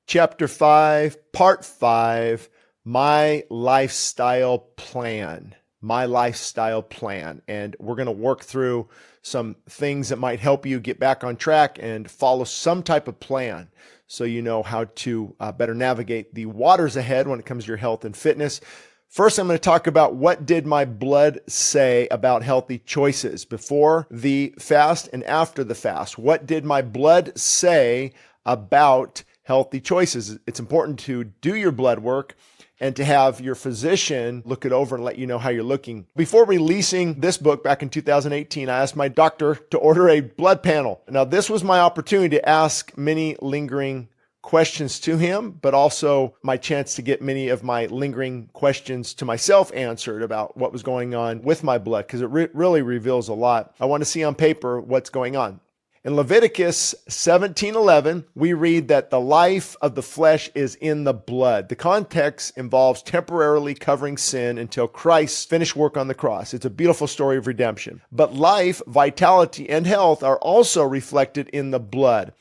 Chapter 5, Part 5, My Lifestyle Plan. My Lifestyle Plan. And we're going to work through some things that might help you get back on track and follow some type of plan so you know how to better navigate the waters ahead when it comes to your health and fitness. First, I'm going to talk about what did my blood say about healthy choices before the fast and after the fast. What did my blood say about healthy choices? It's important to do your blood work and to have your physician look it over and let you know how you're looking. Before releasing this book back in 2018, I asked my doctor to order a blood panel. Now, this was my opportunity to ask many lingering questions to him, but also my chance to get many of my lingering questions to myself answered about what was going on with my blood, because it really reveals a lot. I want to see on paper what's going on. In Leviticus 17:11, we read that the life of the flesh is in the blood. The context involves temporarily covering sin until Christ's finished work on the cross. It's a beautiful story of redemption. But life, vitality, and health are also reflected in the blood.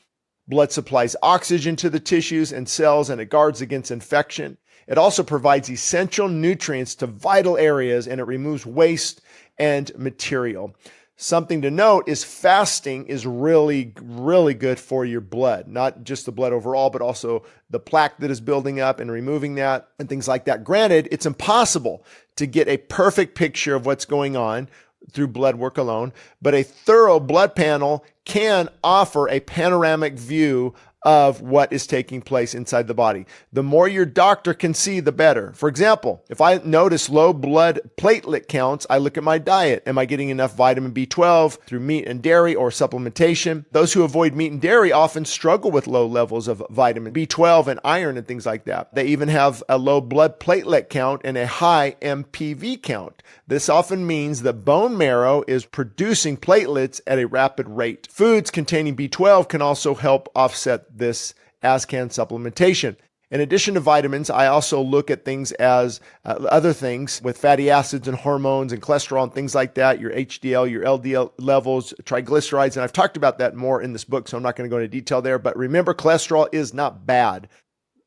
Blood supplies oxygen to the tissues and cells, and it guards against infection. It also provides essential nutrients to vital areas, and it removes waste and material. Something to note is fasting is really, really good for your blood, not just the blood overall, but also the plaque that is building up and removing that and things like that. Granted, it's impossible to get a perfect picture of what's going on through blood work alone, but a thorough blood panel can offer a panoramic view of what is taking place inside the body. The more your doctor can see, the better. For example, if I notice low blood platelet counts, I look at my diet. Am I getting enough vitamin B12 through meat and dairy or supplementation? Those who avoid meat and dairy often struggle with low levels of vitamin B12 and iron and things like that. They even have a low blood platelet count and a high MPV count. This often means that bone marrow is producing platelets at a rapid rate. Foods containing B12 can also help offset this, as can supplementation. In addition to vitamins, I also look at things as other things with fatty acids and hormones and cholesterol and things like that, your HDL, your LDL levels, triglycerides, and I've talked about that more in this book, so I'm not going to go into detail there. But remember, cholesterol is not bad.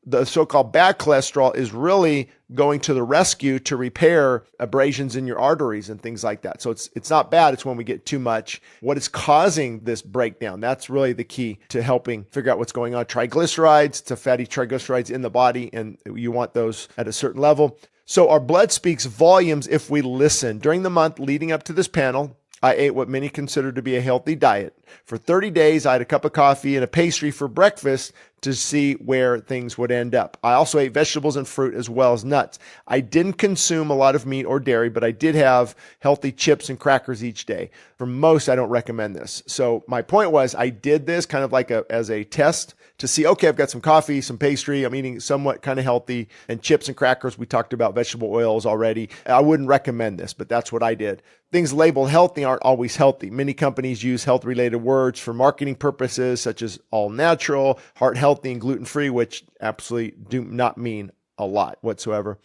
The so-called bad cholesterol is really going to the rescue to repair abrasions in your arteries and things like that. So it's not bad. It's when we get too much. What is causing this breakdown? That's really the key to helping figure out what's going on. Triglycerides, to fatty triglycerides in the body, and you want those at a certain level. So our blood speaks volumes if we listen. During the month leading up to this panel, I ate what many consider to be a healthy diet. For 30 days, I had a cup of coffee and a pastry for breakfast to see where things would end up. I also ate vegetables and fruit as well as nuts. I didn't consume a lot of meat or dairy, but I did have healthy chips and crackers each day. For most, I don't recommend this. So my point was I did this kind of like as a test to see, okay, I've got some coffee, some pastry, I'm eating somewhat kind of healthy, and chips and crackers. We talked about vegetable oils already. I wouldn't recommend this, but that's what I did. Things labeled healthy aren't always healthy. Many companies use health-related words for marketing purposes, such as all natural, heart healthy, and gluten-free, which absolutely do not mean a lot whatsoever.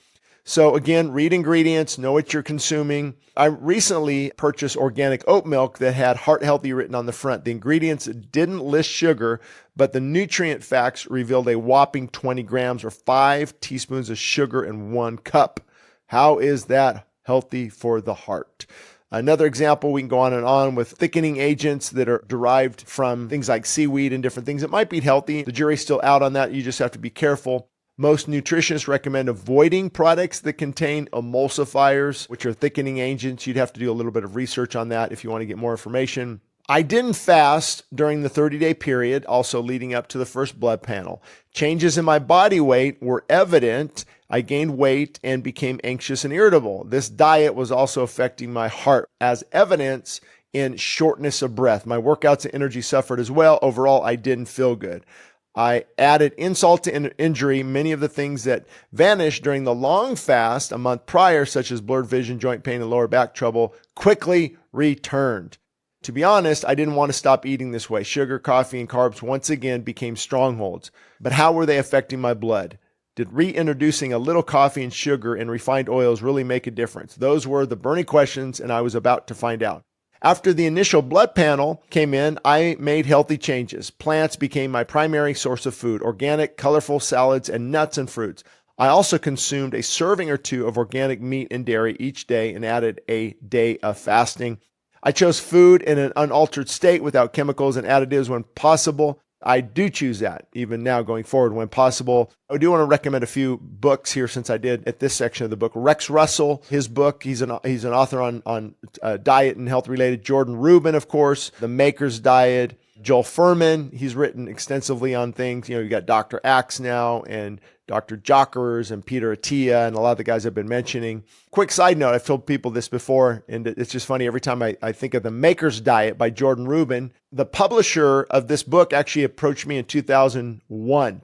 So again, read ingredients, know what you're consuming. I recently purchased organic oat milk that had heart healthy written on the front. The ingredients didn't list sugar, but the nutrient facts revealed a whopping 20 grams or 5 teaspoons of sugar in 1 cup. How is that healthy for the heart? Another example, we can go on with thickening agents that are derived from things like seaweed and different things. It might be healthy. The jury's still out on that. You just have to be careful. Most nutritionists recommend avoiding products that contain emulsifiers, which are thickening agents. You'd have to do a little bit of research on that if you want to get more information. I didn't fast during the 30-day period, also leading up to the first blood panel. Changes in my body weight were evident. I gained weight and became anxious and irritable. This diet was also affecting my heart, as evidence in shortness of breath. My workouts and energy suffered as well. Overall, I didn't feel good. I added insult to injury. Many of the things that vanished during the long fast a month prior, such as blurred vision, joint pain, and lower back trouble, quickly returned. To be honest, I didn't want to stop eating this way. Sugar, coffee, and carbs once again became strongholds. But how were they affecting my blood? Did reintroducing a little coffee and sugar and refined oils really make a difference? Those were the burning questions, and I was about to find out. After the initial blood panel came in, I made healthy changes. Plants became my primary source of food, organic, colorful salads, and nuts and fruits. I also consumed a serving or two of organic meat and dairy each day and added a day of fasting. I chose food in an unaltered state without chemicals and additives when possible. I do choose that even now going forward when possible. I do want to recommend a few books here since I did at this section of the book. Rex Russell, his book, he's an author on diet and health related. Jordan Rubin, of course, The Maker's Diet. Joel Furman, he's written extensively on things. You got Dr. Axe now and Dr. Jockers and Peter Attia and a lot of the guys I've been mentioning. Quick side note, I've told people this before, and it's just funny every time I think of The Maker's Diet by Jordan Rubin. The publisher of this book actually approached me in 2001.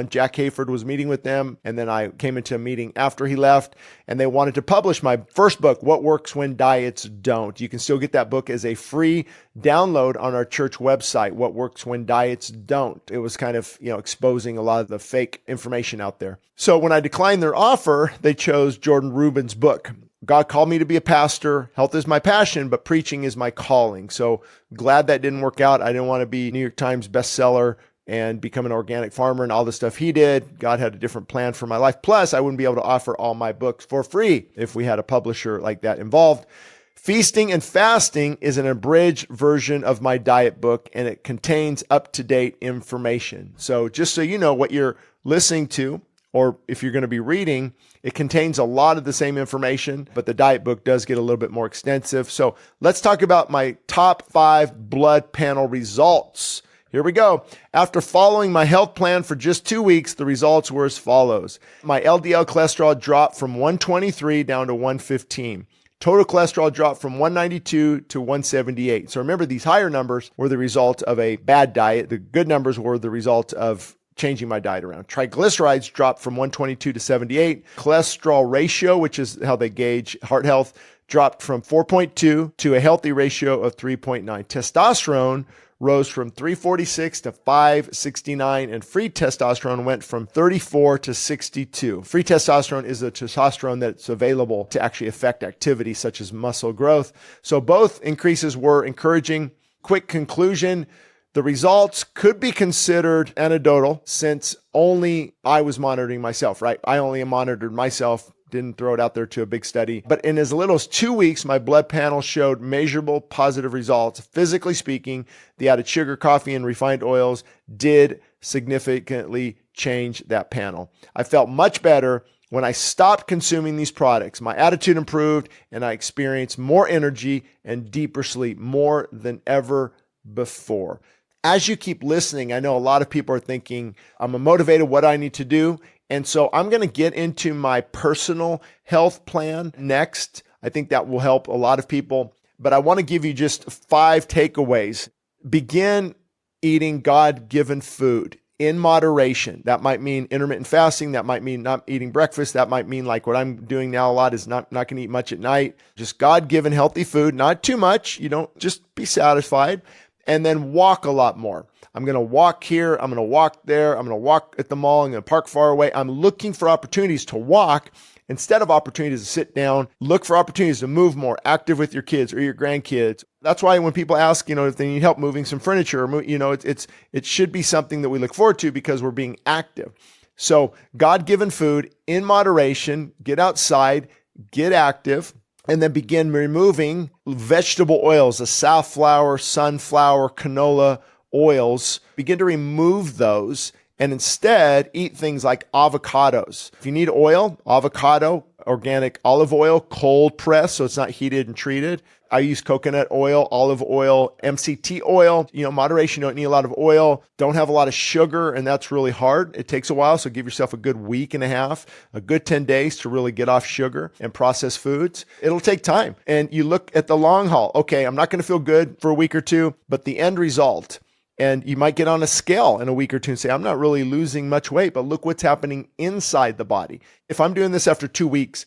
Jack Hayford was meeting with them, and then I came into a meeting after he left, and they wanted to publish my first book, What Works When Diets Don't. You can still get that book as a free download on our church website, What Works When Diets Don't. It was kind of, exposing a lot of the fake information out there. So when I declined their offer, they chose Jordan Rubin's book. God called me to be a pastor. Health is my passion, but preaching is my calling. So glad that didn't work out. I didn't want to be New York Times bestseller and become an organic farmer and all the stuff he did. God had a different plan for my life. Plus, I wouldn't be able to offer all my books for free if we had a publisher like that involved. Feasting and Fasting is an abridged version of my diet book, and it contains up-to-date information. So just so you know what you're listening to, or if you're going to be reading, it contains a lot of the same information, but the diet book does get a little bit more extensive. So let's talk about my top 5 blood panel results. Here we go. After following my health plan for just 2 weeks, the results were as follows. My LDL cholesterol dropped from 123 down to 115. Total cholesterol dropped from 192 to 178. So remember, these higher numbers were the result of a bad diet. The good numbers were the result of changing my diet around. Triglycerides dropped from 122 to 78. Cholesterol ratio, which is how they gauge heart health, dropped from 4.2 to a healthy ratio of 3.9. Testosterone rose from 346 to 569, and free testosterone went from 34 to 62. Free testosterone is the testosterone that's available to actually affect activity such as muscle growth. So both increases were encouraging. Quick conclusion. The results could be considered anecdotal since only I was monitoring myself, right? I only monitored myself, didn't throw it out there to a big study. But in as little as 2 weeks, my blood panel showed measurable positive results. Physically speaking, the added sugar, coffee, and refined oils did significantly change that panel. I felt much better when I stopped consuming these products. My attitude improved, and I experienced more energy and deeper sleep, more than ever before. As you keep listening, I know a lot of people are thinking, I'm motivated, what do I need to do? And so I'm going to get into my personal health plan next. I think that will help a lot of people, but I want to give you just 5 takeaways. Begin eating God-given food in moderation. That might mean intermittent fasting. That might mean not eating breakfast. That might mean like what I'm doing now a lot is not going to eat much at night. Just God-given healthy food, not too much. You don't just be satisfied. And then walk a lot more. I'm going to walk here. I'm going to walk there. I'm going to walk at the mall. I'm going to park far away. I'm looking for opportunities to walk instead of opportunities to sit down. Look for opportunities to move more, active with your kids or your grandkids. That's why when people ask, if they need help moving some furniture, it should be something that we look forward to because we're being active. So God-given food in moderation, get outside, get active. And then begin removing vegetable oils, the safflower, sunflower, canola oils. Begin to remove those and instead eat things like avocados. If you need oil, avocado, organic olive oil, cold pressed, so it's not heated and treated. I use coconut oil, olive oil, MCT oil. Moderation, you don't need a lot of oil. Don't have a lot of sugar, and that's really hard. It takes a while, so give yourself a good week and a half, a good 10 days to really get off sugar and processed foods. It'll take time. And you look at the long haul. Okay, I'm not going to feel good for a week or two, but the end result, and you might get on a scale in a week or two and say, I'm not really losing much weight, but look what's happening inside the body. If I'm doing this after 2 weeks,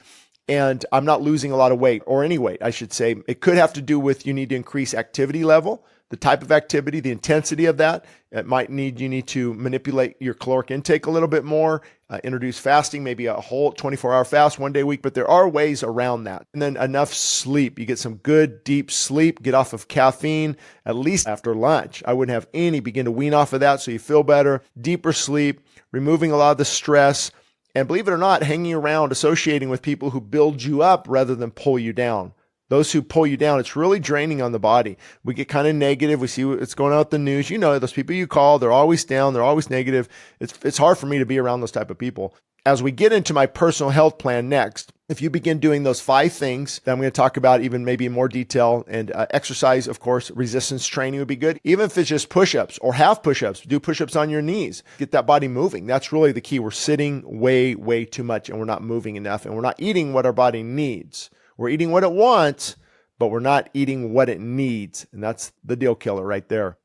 and I'm not losing a lot of weight, or any weight, I should say, it could have to do with you need to increase activity level. the type of activity, the intensity of that. You need to manipulate your caloric intake a little bit more, introduce fasting, maybe a whole 24-hour fast 1 day a week, but there are ways around that. And then enough sleep. You get some good deep sleep, get off of caffeine, at least after lunch. I wouldn't have any, begin to wean off of that so you feel better, deeper sleep, removing a lot of the stress, and believe it or not, hanging around, associating with people who build you up rather than pull you down. Those who pull you down, it's really draining on the body. We get kind of negative. We see what's going on with the news. You know, those people you call, they're always down. They're always negative. It's hard for me to be around those type of people. As we get into my personal health plan next, if you begin doing those 5 things that I'm going to talk about even maybe in more detail, and exercise, of course, resistance training would be good. Even if it's just push-ups or half push-ups, do push-ups on your knees. Get that body moving. That's really the key. We're sitting way, way too much and we're not moving enough and we're not eating what our body needs. We're eating what it wants, but we're not eating what it needs. And that's the deal killer right there.